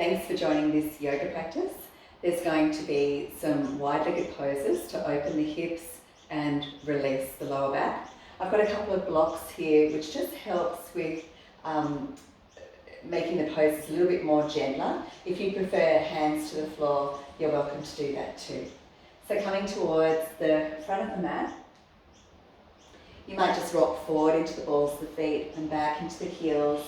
Thanks for joining this yoga practice. There's going to be some wide-legged poses to open the hips and release the lower back. I've got a couple of blocks here which just helps with making the poses a little bit more gentler. If you prefer hands to the floor, you're welcome to do that too. So coming towards the front of the mat, you might just rock forward into the balls of the feet and back into the heels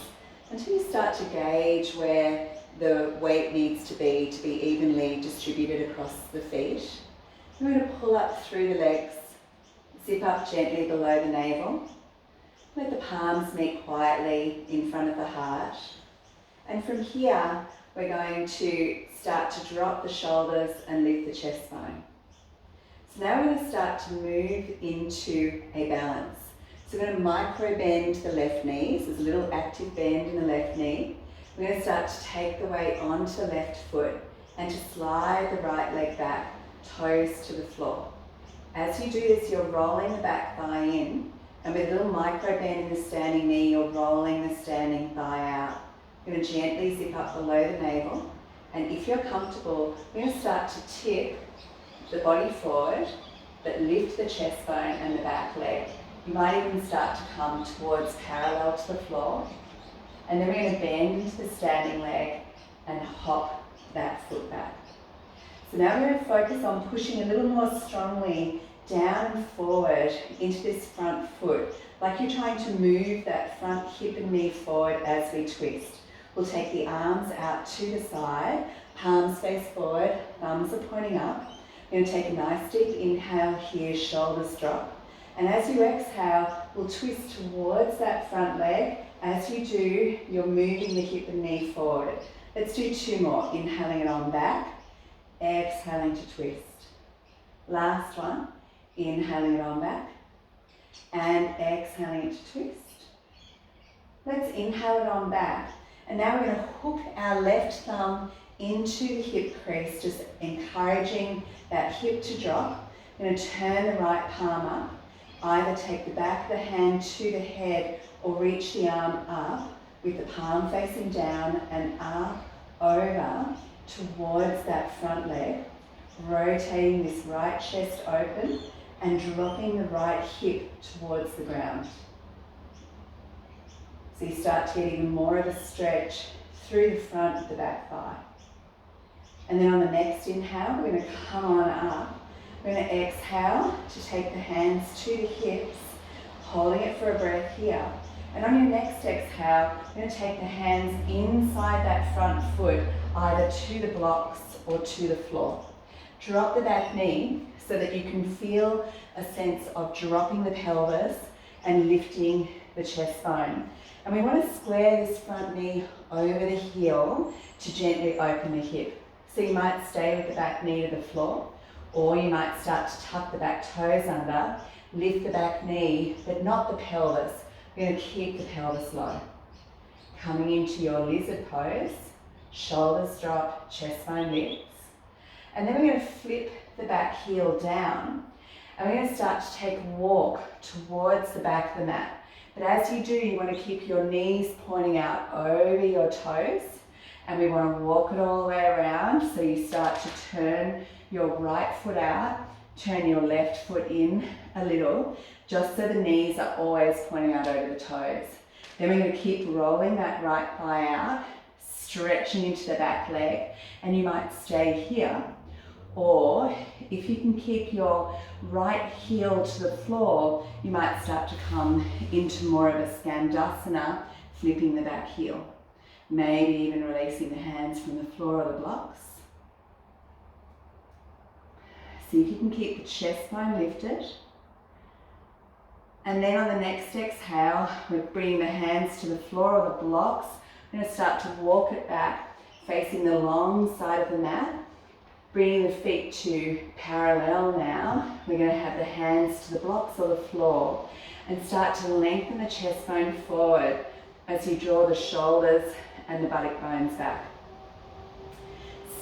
until you start to gauge where the weight needs to be evenly distributed across the feet. You're going to pull up through the legs, zip up gently below the navel. Let the palms meet quietly in front of the heart. And from here, we're going to start to drop the shoulders and lift the chest bone. So now we're going to start to move into a balance. So we're going to micro bend the left knee. So there's a little active bend in the left knee. We're going to start to take the weight onto the left foot and to slide the right leg back, toes to the floor. As you do this, you're rolling the back thigh in, and with a little micro bend in the standing knee, you're rolling the standing thigh out. You're going to gently zip up below the navel, and if you're comfortable, we're going to start to tip the body forward, but lift the chest bone and the back leg. You might even start to come towards parallel to the floor. And then we're going to bend the standing leg and hop that foot back. So now we're going to focus on pushing a little more strongly down and forward into this front foot, like you're trying to move that front hip and knee forward as we twist. We'll take the arms out to the side, palms face forward, thumbs are pointing up. We're going to take a nice deep inhale here, shoulders drop. And as you exhale, we'll twist towards that front leg. As you do, you're moving the hip and knee forward. Let's do two more. Inhaling it on back, exhaling to twist. Last one. Inhaling it on back and exhaling it to twist. Let's inhale it on back. And now we're going to hook our left thumb into the hip crease, just encouraging that hip to drop. We're going to turn the right palm up. Either take the back of the hand to the head or reach the arm up with the palm facing down and up, over, towards that front leg. Rotating this right chest open and dropping the right hip towards the ground. So you start to get even more of a stretch through the front of the back thigh. And then on the next inhale, we're going to come on up. We're going to exhale to take the hands to the hips, holding it for a breath here. And on your next exhale, we're going to take the hands inside that front foot, either to the blocks or to the floor. Drop the back knee so that you can feel a sense of dropping the pelvis and lifting the chest bone. And we want to square this front knee over the heel to gently open the hip. So you might stay with the back knee to the floor, or you might start to tuck the back toes under, lift the back knee, but not the pelvis. We're going to keep the pelvis low. Coming into your lizard pose, shoulders drop, chest bone lifts. And then we're going to flip the back heel down, and we're going to start to take a walk towards the back of the mat. But as you do, you want to keep your knees pointing out over your toes, and we want to walk it all the way around. So you start to turn your right foot out, turn your left foot in a little, just so the knees are always pointing out over the toes. Then we're going to keep rolling that right thigh out, stretching into the back leg, and you might stay here. Or if you can keep your right heel to the floor, you might start to come into more of a Skandasana, flipping the back heel. Maybe even releasing the hands from the floor or the blocks. See if you can keep the chest bone lifted. And then on the next exhale, we're bringing the hands to the floor or the blocks. We're going to start to walk it back, facing the long side of the mat. Bringing the feet to parallel now. We're going to have the hands to the blocks or the floor and start to lengthen the chest bone forward as you draw the shoulders and the buttock bones back.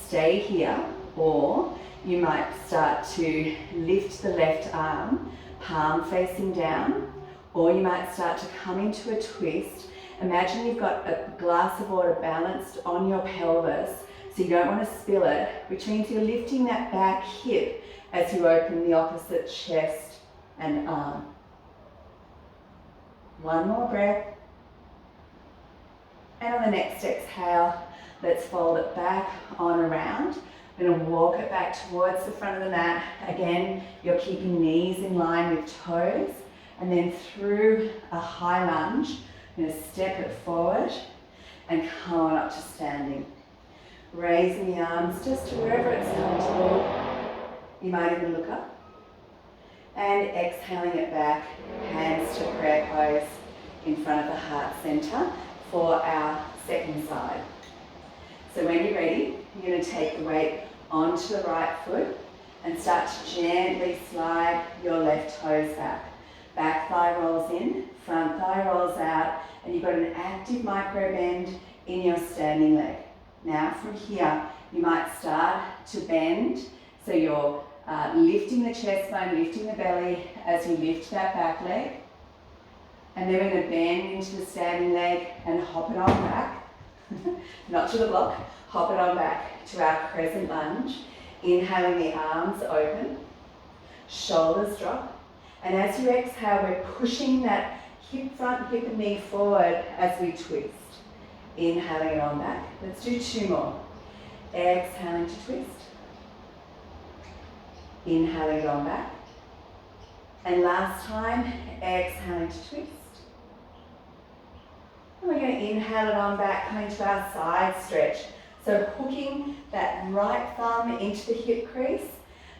Stay here, or you might start to lift the left arm, palm facing down, or you might start to come into a twist Imagine you've got a glass of water balanced on your pelvis, so you don't want to spill it, which means you're lifting that back hip as you open the opposite chest and arm. One more breath. And on the next exhale, let's fold it back on around. We're going to walk it back towards the front of the mat. Again, you're keeping knees in line with toes. And then through a high lunge, I'm going to step it forward and come on up to standing. Raising the arms just to wherever it's comfortable. You might even look up. And exhaling it back, hands to prayer pose in front of the heart center for our second side. So when you're ready, you're going to take the weight onto the right foot and start to gently slide your left toes back. Back thigh rolls in, front thigh rolls out, and you've got an active micro bend in your standing leg. Now from here, you might start to bend, so you're lifting the chest bone, lifting the belly as you lift that back leg. And then we're going to bend into the standing leg and hop it on back, not to the block, hop it on back to our crescent lunge. Inhaling the arms open, shoulders drop. And as you exhale, we're pushing that front hip and knee forward as we twist. Inhaling it on back. Let's do two more. Exhaling to twist. Inhaling it on back. And last time, exhaling to twist. And we're going to inhale it on back, coming to our side stretch. So hooking that right thumb into the hip crease,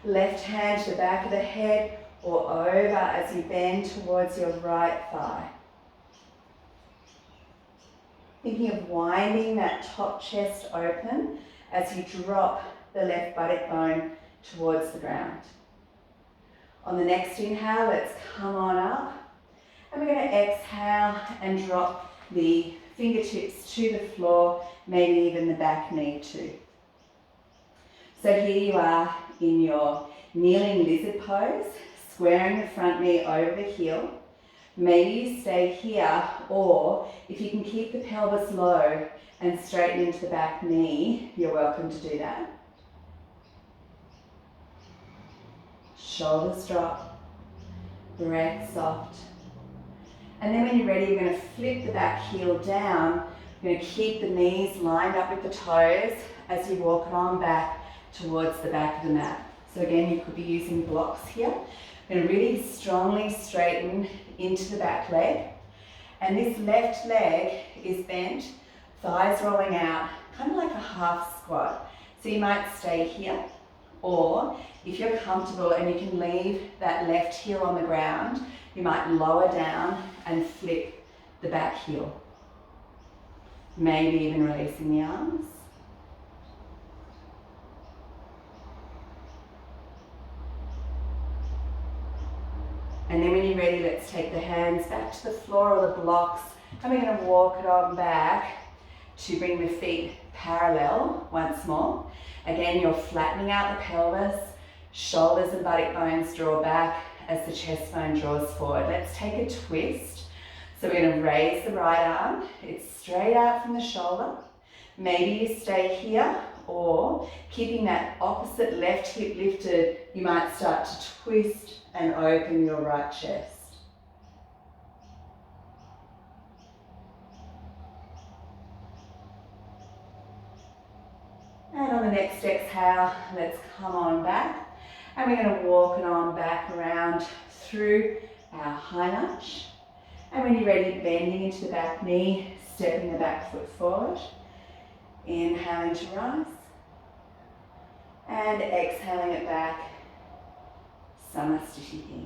left hand to the back of the head or over as you bend towards your right thigh. Thinking of winding that top chest open as you drop the left buttock bone towards the ground. On the next inhale, let's come on up. And we're going to exhale and drop the fingertips to the floor, maybe even the back knee too. So here you are in your kneeling lizard pose, squaring the front knee over the heel. Maybe you stay here, or if you can keep the pelvis low and straighten into the back knee, you're welcome to do that. Shoulders drop, breath soft. And then when you're ready, you're going to flip the back heel down. You're going to keep the knees lined up with the toes as you walk it on back towards the back of the mat. So again, you could be using blocks here. You're going to really strongly straighten into the back leg. And this left leg is bent, thighs rolling out, kind of like a half squat. So you might stay here, or if you're comfortable and you can leave that left heel on the ground, you might lower down and flip the back heel. Maybe even releasing the arms. And then when you're ready, let's take the hands back to the floor or the blocks, and we're going to walk it on back to bring the feet parallel once more. Again, you're flattening out the pelvis, shoulders and buttock bones draw back as the chest bone draws forward. Let's take a twist. So we're going to raise the right arm. It's straight out from the shoulder. Maybe you stay here, or keeping that opposite left hip lifted, you might start to twist and open your right chest. And on the next exhale, let's come on back. And we're going to walk it on back around through our high lunge. And when you're ready, bending into the back knee, stepping the back foot forward. Inhaling to rise. And exhaling it back. Samasthiti.